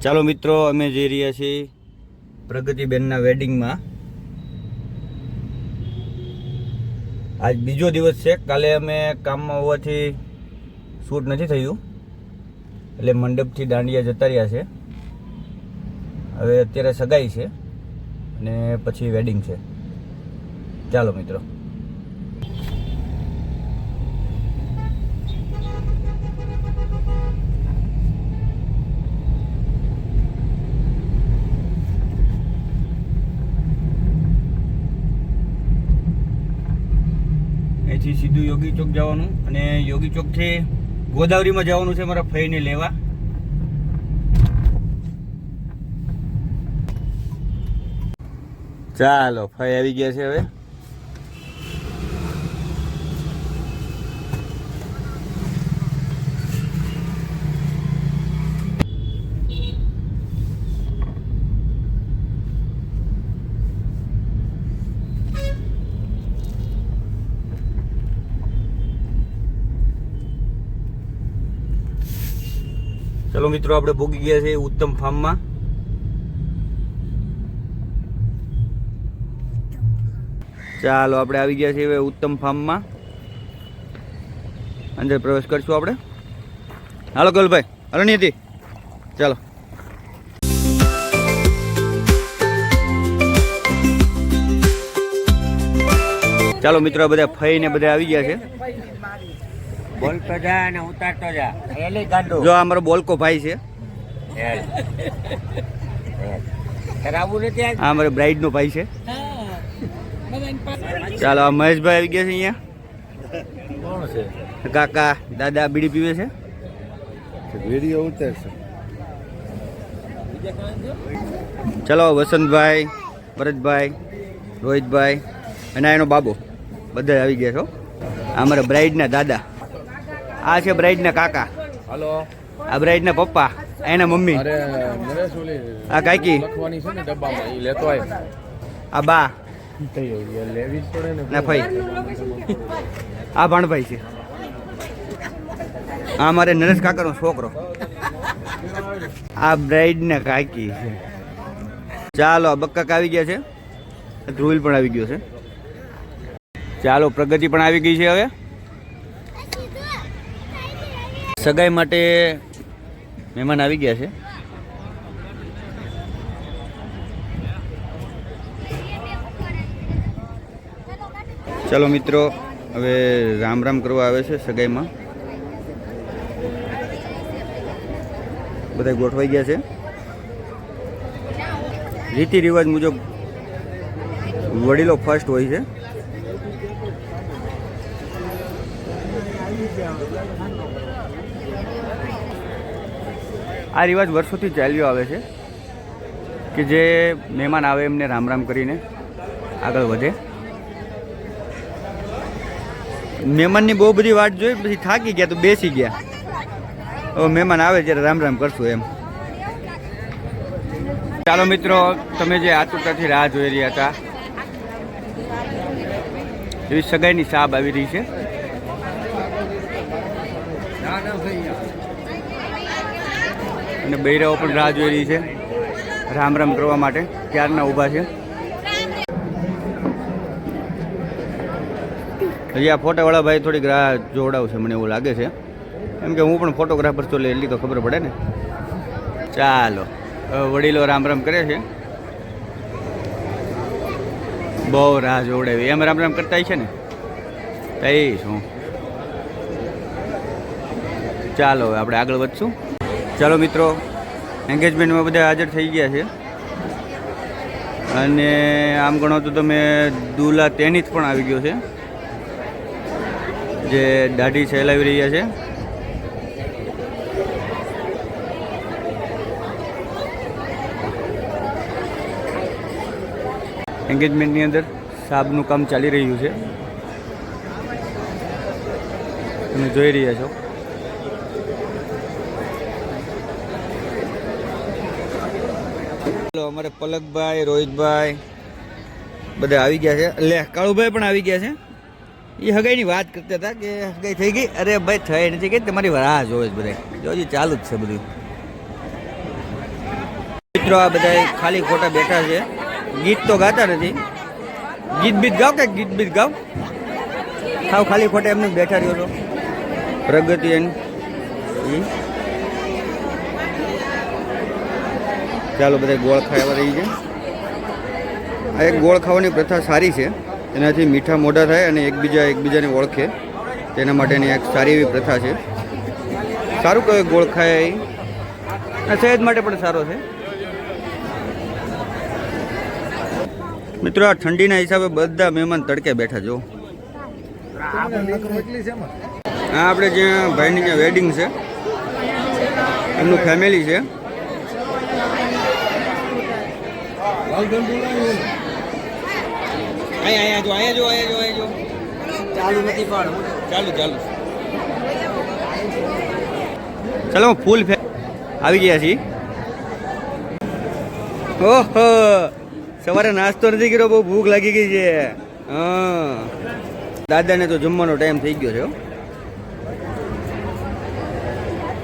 ચાલો મિત્રો, અમે જઈ રહ્યા છીએ પ્રગતિબેનના વેડિંગમાં. આજ બીજો દિવસ છે. કાલે અમે કામમાં હોવાથી શૂટ નથી થયું, એટલે મંડપથી દાંડિયા જતા રહ્યા છે. હવે અત્યારે સગાઈ છે અને પછી વેડિંગ છે. ચાલો મિત્રો. અહીંથી સીધું યોગી ચોક જવાનું અને યોગી ચોકથી ગોદાવરીમાં જવાનું છે મારા ફઈને લેવા. ચાલો, ફઈ આવી ગયા છે હવે. ચલો મિત્રો, આપણે ભોગી ગયા છે ઉત્તમ ફાર્મમાં. ચાલો, આપણે આવી ગયા છીએ હવે ઉત્તમ ફાર્મમાં. અંદર પ્રવેશ કરશું આપણે. હાલો કલભાઈ, હાલો નીતિ, ચાલો. ચાલો મિત્રો, બધા ફઈ ને બધા આવી ગયા છે. બોલતો જા અને ઉતારતો જા. એલી ગાડો જો અમારો બોલકો ભાઈ છે. કરાવવું નથી આજ. આ અમારો બ્રાઇડ નો ભાઈ છે. ચાલો, આ મહેશભાઈ આવી ગયા છે અહીંયા. કોણ છે? કાકા દાદા બીડી પીવે છે. વિડીયો ઉતારશે. ચલો, વસંતભાઈ, ભરતભાઈ, રોહિતભાઈ અને એનો બાબો બધા આવી ગયા છો. આ અમારા બ્રાઇડના દાદા. આ છે બ્રાઇડના કાકા. હાલો. આ બ્રાઇડના પપ્પા, એના મમ્મી. અરે નરેશ ઓલી આ કાકી લખવાની છે ને ડબ્બામાં, ઈ લેતો આય. આ બા લેવી પડે ને. ના ભાઈ, આ ભાણભાઈ છે. આ મારે નરેશ કાકાનો છોકરો. આ બ્રાઇડના કાકી છે. ચાલો, બક્કાક આવી ગયા છે. ધ્રુવિલ પણ આવી ગયો છે. ચાલો, પ્રગતિ પણ આવી ગઈ છે. હવે સગાઈ માટે મહેમાન આવી ગયા છે. ચાલો મિત્રો, હવે રામ રામ કરવા આવે છે સગાઈમાં. બધા ગોઠવાઈ ગયા છે. રીતિ રિવાજ મુજબ વડીલો ફર્સ્ટ હોય છે. આ રિવાજ વર્ષોથી ચાલ્યો આવે છે કે જે મહેમાન આવે એમને રામ રામ કરીને આગળ વધે. મહેમાનની બહુ બધી વાટ જોઈ, પછી થાકી ગયા તો બેસી ગયા. હવે મહેમાન આવે ત્યારે રામ રામ કરશું એમ. ચાલો મિત્રો, તમે જે આતુરતાથી રાહ જોઈ રહ્યા હતા એવી સગાઈની સાબ આવી રહી છે. અને બૈરાઓ પણ રાહ જોઈ રહી છે રામ રામ કરવા માટે. ક્યારના ઊભા છે. હજી આ ફોટાવાળા ભાઈ થોડીક રાહ જોવડાવશે મને એવું લાગે છે, એમ કે હું પણ ફોટોગ્રાફર તો એટલી તો ખબર પડે ને. ચાલો, વડીલો રામ રામ કરે છે. બહુ રાહ જોવડાવી. એમ રામ રામ કરતા છે ને તઈ શું. ચાલો, હવે આપણે આગળ વધશું. ચાલો મિત્રો, એન્ગેજમેન્ટમાં બધા હાજર થઈ ગયા છે. અને આમ ગણો તો તમે દુલ્હા તેની જ પણ આવી ગયો છે, જે દાઢી સહેલાવી રહ્યા છે. એન્ગેજમેન્ટની અંદર સાબનું કામ ચાલી રહ્યું છે, તમે જોઈ રહ્યા છો. અમારે પલકભાઈ, રોહિતભાઈ બધા આવી ગયા છે. લે, કાળુભાઈ પણ આવી ગયા છે. એ હગાઈની વાત કરતા હતા કે હગાઈ થઈ ગઈ. અરે ભાઈ, થઈ નથી ગઈ, તમારી રાહ જોવે જ બધા. જોજી ચાલુ જ છે બધું. મિત્રો આ બધા ખાલી ખોટા બેઠા છે, ગીત તો ગાતા નથી. ગીત બીત ગાવ કે ગીત બીત ગાવ, ખાવ ખાલી ખોટા એમને બેઠા રહ્યો છો. પ્રગતિ એની ચાલો બધા ગોળ ખાવા રહી છે. આ એક ગોળ ખાવાની પ્રથા સારી છે, એનાથી મીઠા મોઢા થાય અને એકબીજાને ઓળખે, તેના માટેની એક સારી એવી પ્રથા છે. સારું કહેવાય ગોળ ખાય એ, સેહત માટે પણ સારો છે. મિત્રો આ ઠંડીના હિસાબે બધા મહેમાન તડકે બેઠા જો. હા આપણે જ્યાં ભાઈની જ્યાં વેડિંગ છે એમનું ફેમિલી છે. અહીંયા જો ચાલુ નથી પણ ચાલુ ચાલો ફૂલ આવી ગયા છીએ. ઓહો સવારે નાસ્તો નથી કર્યો, બહુ ભૂખ લાગી ગઈ છે. હા દાદાને તો જમવાનો ટાઈમ થઈ ગયો છે.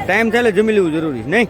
ટાઈમ થાય એટલે જમી લેવું જરૂરી નહીં.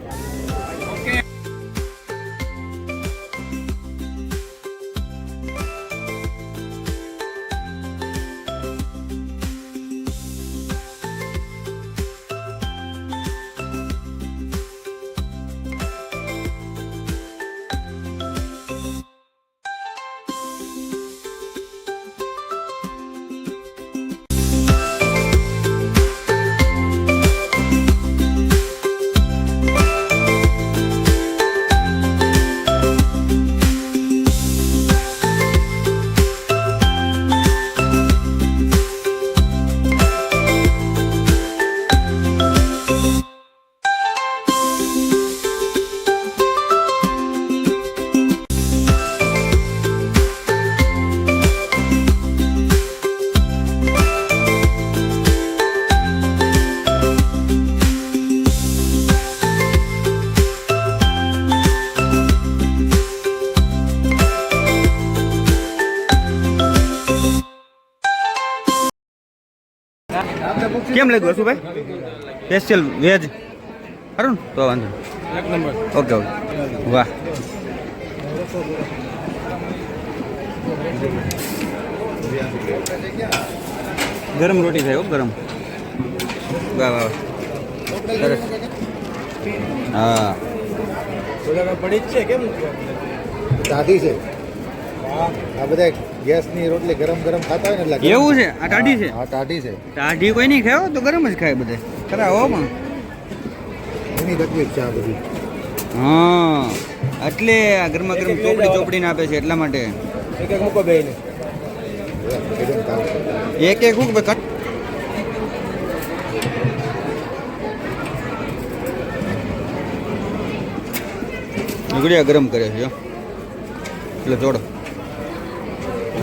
કેમ લાગ્યું હર્ષુભાઈ? સ્પેશિયલ વેજ ખરું ને? તો વાંધો એક નંબર. ઓકે વાહ. ગરમ રોટી થાય ગરમ. વાહ વાહ સરસ. હા પડી જ છે કેમ દાદી છે આ બધા ગેસની રોટલી ગરમ ખાતા હોય ને એટલે એવું છે. આ ટાઢી છે? હા ટાઢી છે. ટાઢી કોઈ નહીં ખાયો તો ગરમ જ ખાય બધે ખરા હો પણ એની તકલીફ છે આ બધી. હા એટલે આ ગરમા ગરમ ચોપડીને આપે છે એટલા માટે. એક મૂકો બે ને એક હું કટ નીકળ્યા ગરમ કરે છે એટલે જોડો.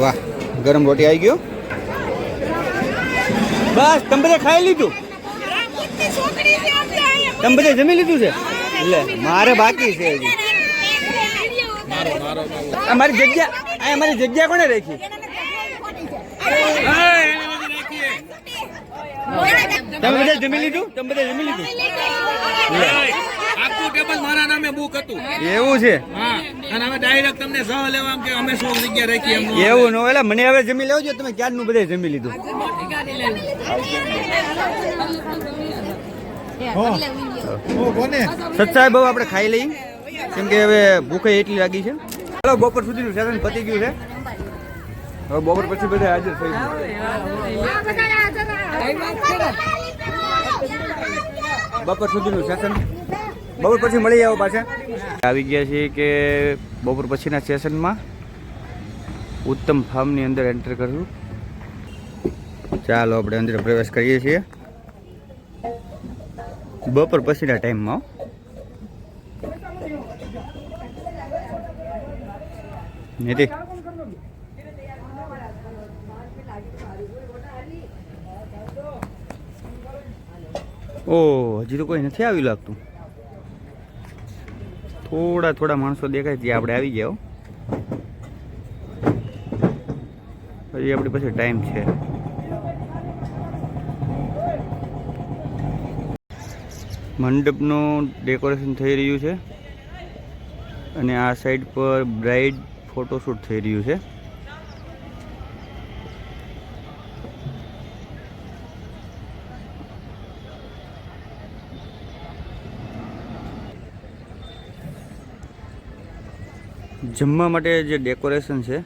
વાહ ગરમ રોટી આવી ગયો. બસ તમે બધે ખાઈ લીધું? તમે બધે જમી લીધું છે? એટલે મારે બાકી છે હજી. અમારી જગ્યા કોને રાખી? તમે બધા જમી લીધું? આખું ટેબલ મારા નામે બુક હતું. એવું છે? હા અને હવે ડાયરેક્ટ તમને સહ લેવા કે અમે 100 જગ્યા રાખી એમ. એવું નો એટલે મને હવે જમી લેવું છે. તમે ક્યારનું બધે જમી લીધું? સત્સાહેબ હવે આપણે ખાઈ લઈએ કેમ કે હવે ભૂખે એટલી લાગી છે. ચાલો બપોર સુધીનું સેશન પતી ગયું છે. હવે બપોર પછી બધા હાજર થઈ ગયું. બપોર સુધીનું સેશન બપોર પછી મળી આવો પાછા. આવી ગયા છીએ કે બપોર પછીના સેશનમાં ઉત્તમ ફાર્મની અંદર એન્ટર કરવું. ચાલો આપણે અંદર પ્રવેશ કરીએ છીએ બપોર પછીના ટાઈમમાં. નીતિ ઓ હજી તો કોઈ નથી આવી લાગતું. થોડા માણસો દેખાય ત્યાં આપણે આવી ગયા. હજી આપણી પાસે ટાઈમ છે. મંડપનું ડેકોરેશન થઈ રહ્યું છે. અને આ સાઈડ પર બ્રાઇડ ફોટોશૂટ થઈ રહ્યું છે. જમવા માટે જે ડેકોરેશન છે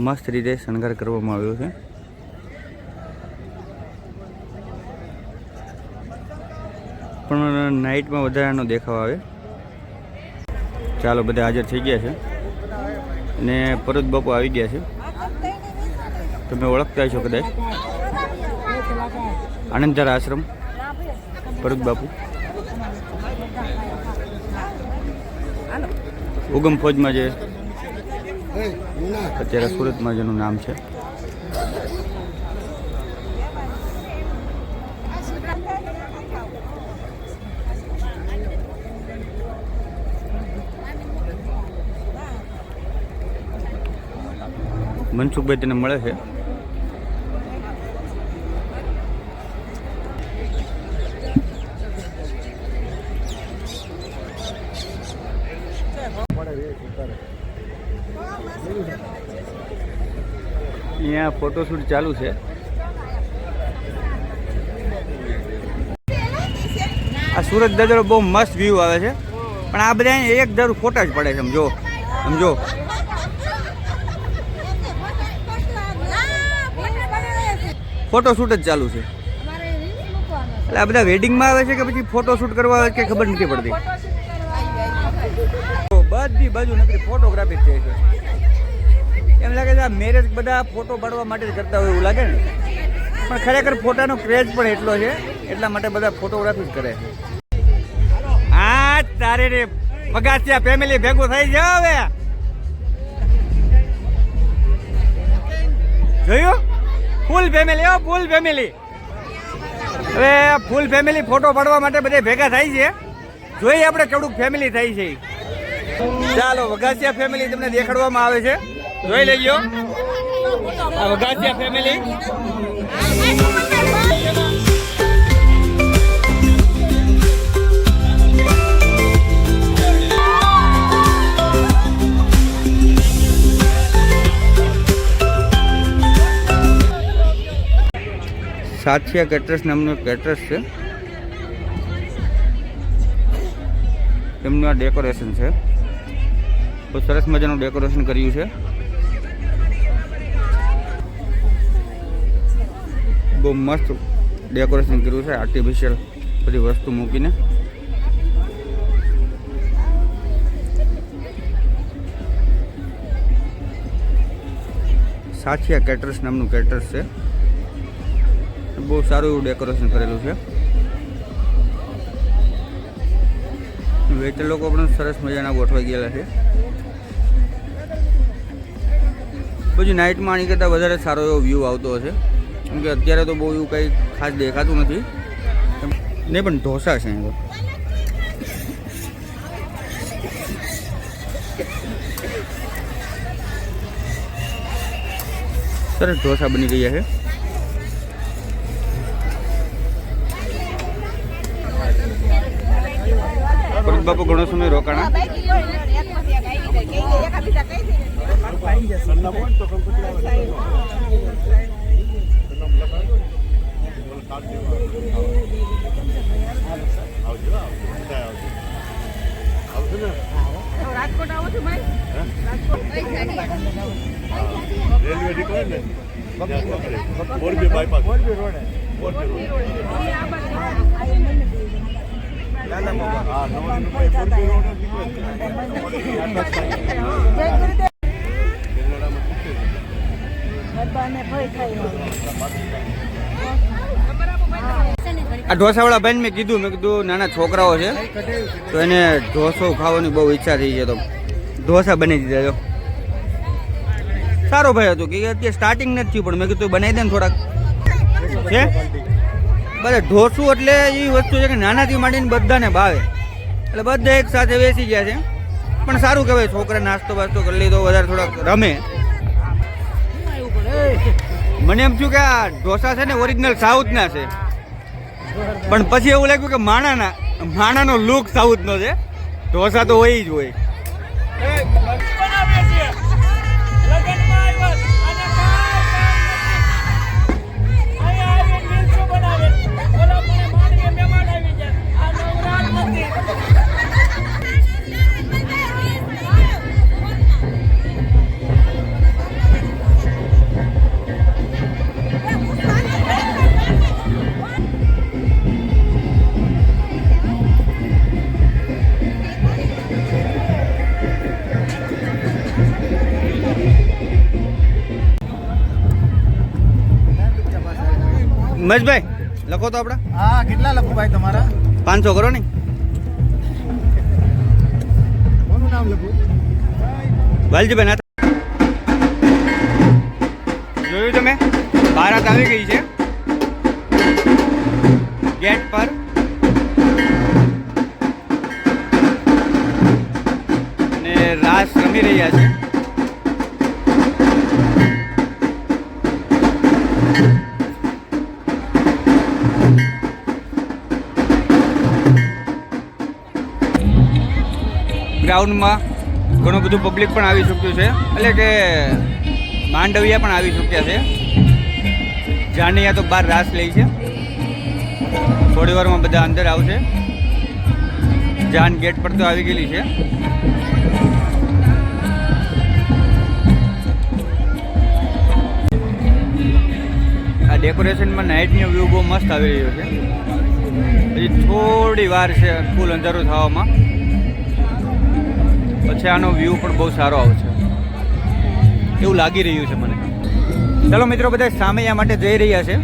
મસ્ત રીતે શણગાર કરવામાં આવ્યો છે. પણ નાઇટમાં વધારાનો દેખાવ આવે. ચાલો બધા હાજર થઈ ગયા છે અને પરત બાપુ આવી ગયા છે. તમે ઓળખતા છો કદાચ, આનંદધારા આશ્રમ પરત બાપુ ઉગમ ફોજમાં જે અત્યારે સુરતમાં જેનું નામ છે. મનસુખભાઈ તેને મળે છે. અહીંયા ફોટોશૂટ ચાલુ છે. આ સુરત દાદરો બહુ મસ્ત વ્યૂ આવે છે, પણ આ બધા એક ધારું ફોટા જ પડે છે. સમજો ફોટોશૂટ જ ચાલુ છે. એટલે આ બધા વેડિંગમાં આવે છે કે પછી ફોટોશૂટ કરવા આવે કે ખબર નથી પડતી. બધી બાજુ નકરી ફોટોગ્રાફી જ છે. એમ લાગે છે આ મેરેજ બધા ફોટો પાડવા માટે જ કરતા હોય એવું લાગે ને, પણ ખરેખર ફોટાનો ક્રેઝ પણ એટલો છે, એટલા માટે બધા ફોટોગ્રાફી જ કરે છે. હા તારે રે બગાસિયા ફેમિલી ભેગું થઈ જાવ. હવે જોયું ફૂલ ફેમિલી, ફૂલ ફેમિલી. હવે ફૂલ ફેમિલી ફોટો પાડવા માટે બધે ભેગા થાય છે. જોઈએ આપણે કેવડું ફેમિલી થાય છે. ચાલો વગાસિયા ફેમિલી તમને દેખાડવામાં આવે છે, જોઈ લેજો. આ વગાસિયા ફેમિલી સાથિયા કેટરર્સ નામનું કેટરર્સ છે. એમનું આ ડેકોરેશન છે, બહુ સરસ મજાનું ડેકોરેશન કર્યું છે. બહુ મસ્ત ડેકોરેશન કર્યું છે, આર્ટિફિશિયલ બધી વસ્તુ મૂકીને. સાથિયા કેટરર્સ નામનું કેટરર્સ છે. બહુ સારું એવું ડેકોરેશન કરેલું છે. વેટર લોકો પણ સરસ મજાના ગોઠવાઈ ગયેલા છે. પછી નાઇટમાં આની કરતાં વધારે સારો એવો વ્યૂ આવતો હશે, કેમ કે અત્યારે તો બહુ એવું કંઈ ખાસ દેખાતું નથી. નહીં પણ ઢોસા છે અહીં તો. સરસ ઢોસા બની ગયા છે. પરત બાપુ ઘણો સમય રોકાણા. આ ઢોસાવાળા ભાઈને મેં કીધું નાના છોકરાઓ છે તો એને ઢોસો ખાવાની બહુ ઈચ્છા થઈ છે, તો ઢોસા બની દીધા. જો સારો ભાઈ હતો કે અત્યારે સ્ટાર્ટિંગ નથી થયું, પણ મેં કીધું બનાવી દે ને થોડાક છે. બધા ઢોસું એટલે એ વસ્તુ છે કે નાનાથી માંડીને બધાને ભાવે, એટલે બધા એક સાથે બેસી ગયા છે. પણ સારું કહેવાય, છોકરા નાસ્તો બાસ્તો કરી લીધો, વધારે થોડાક રમે. મને એમ થયું કે આ ઢોસા છે ને ઓરિજિનલ સાઉથના છે, પણ પછી એવું લાગ્યું કે માણાનો લુક સાઉથનો છે, ઢોસા તો હોય જ હોય. મહેશભાઈ લખો તો આપડા. હા, કેટલા લખું ભાઈ તમારા? 500 કરો ને. કોનું નામ લખું? વાલજીભાઈ ના જોયું તમે? બારાત આવી ગઈ છે ગેટ પર. અને રાસ રમી રહ્યા છે. ગ્રાઉન્ડમાં ઘણું બધું પબ્લિક પણ આવી ચૂક્યું છે, એટલે કે માંડવિયા પણ આવી ચૂક્યા છે. જાનૈયા તો બહાર રાસ લે છે. થોડી વારમાં બધા અંદર આવશે. જાન ગેટ પર તો આવી ગયેલી છે. આ ડેકોરેશનમાં નાઇટનો વ્યૂ બહુ મસ્ત આવી રહ્યો છે. હજી થોડી વાર છે ફૂલ અંધારું થવામાં, પછી આનો વ્યૂ પણ બહુ સારો આવશે એવું લાગી રહ્યું છે મને. ચાલો મિત્રો, બધા સામૈયા માટે જઈ રહ્યા છે.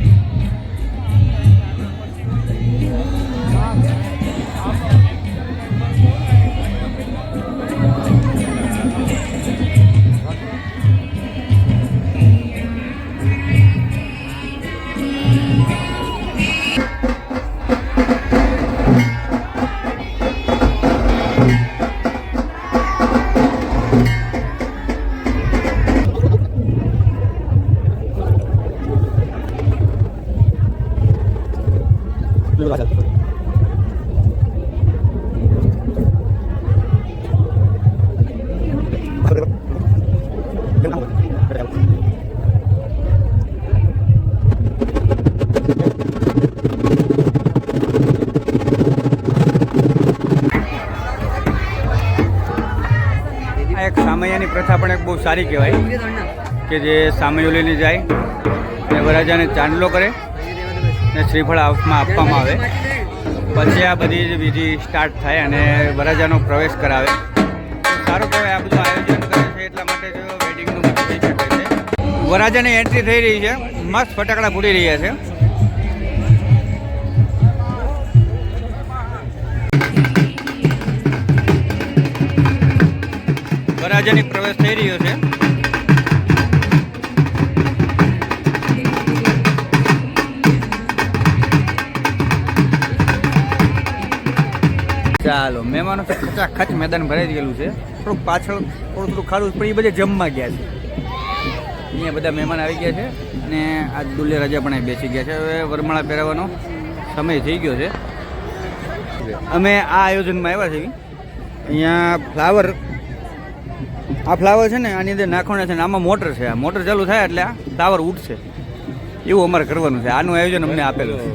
આ એક સામૈયાની પ્રથા પણ એક બહુ સારી કહેવાય કે જે સામૈયો લઈને જાય અને વરરાજાને ચાંદલો કરે ને શ્રીફળ હાઉસમાં આપવામાં આવે. પછી આ બધી જ વિધિ સ્ટાર્ટ થાય અને વરરાજાનો પ્રવેશ કરાવે. સારું કહેવાય, આ બધું આયોજન કરે છે એટલા માટે જ વેડિંગનું બધું થઈ શકે છે. વરરાજાની એન્ટ્રી થઈ રહી છે. મસ્ત ફટાકડા ફૂટી રહ્યા છે. વરરાજાની પ્રવેશ થઈ રહ્યો છે. ચાલો, મહેમાનો ખચાખચ મેદાન ભરાઈ ગયેલું છે. થોડુંક પાછળ થોડું ખારું પણ એ બધે જમવા ગયા છે. અહીંયા બધા મહેમાન આવી ગયા છે અને આ દુલ્હે રાજા પણ અહીં બેસી ગયા છે. હવે વરમાળા પહેરાવવાનો સમય થઈ ગયો છે. અમે આ આયોજનમાં આવ્યા છીએ. અહીંયા આ ફ્લાવર છે ને, આની અંદર નાખવાના છે ને આમાં મોટર છે. આ મોટર ચાલુ થાય એટલે આ ફ્લાવર ઉઠશે. એવું અમારે કરવાનું છે. આનું આયોજન અમને આપેલું છે.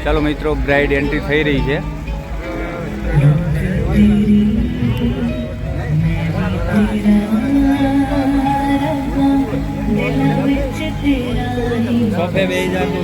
ચાલો મિત્રો, બ્રાઇડ એન્ટ્રી થઈ રહી છે. સોફે બેસી જાજો.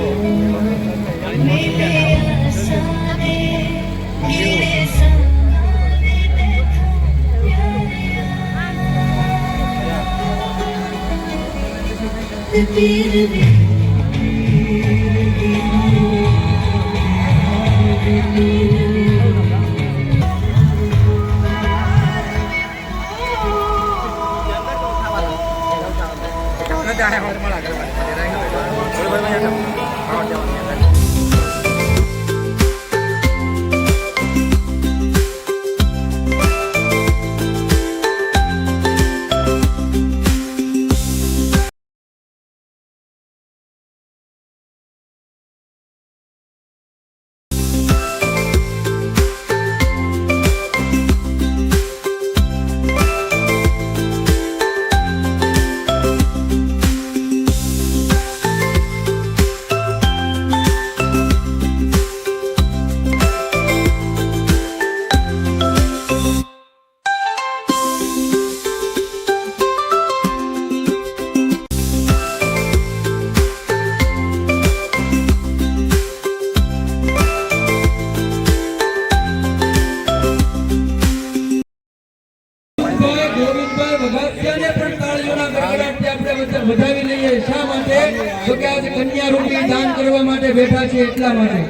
શા માટે તો કે આજે કન્યા રૂપી દાન કરવા માટે બેઠા છે એટલા માટે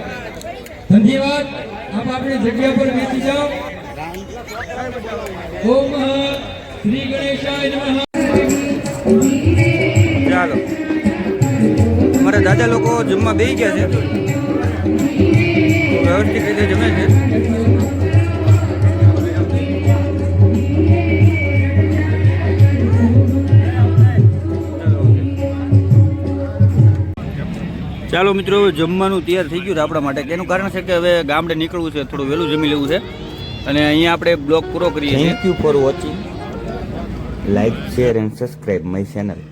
ધન્યવાદ આપ આપણી જગ્યા પર બેસી જાઓ ઓમ શ્રી ગણેશાય નમઃ ચાલો અમારા દાદા લોકો જમવા બેસી ગયા છે વ્યવસ્થિત રીતે જમે છે ચાલો મિત્રો હવે જમવાનું તૈયાર થઈ ગયું છે આપણા માટે એનું કારણ છે કે હવે ગામડે નીકળવું છે થોડું વહેલું જમી લેવું છે અને અહીંયા આપણે બ્લોગ પૂરો કરીએ છીએ thank you for watching like share and subscribe my channel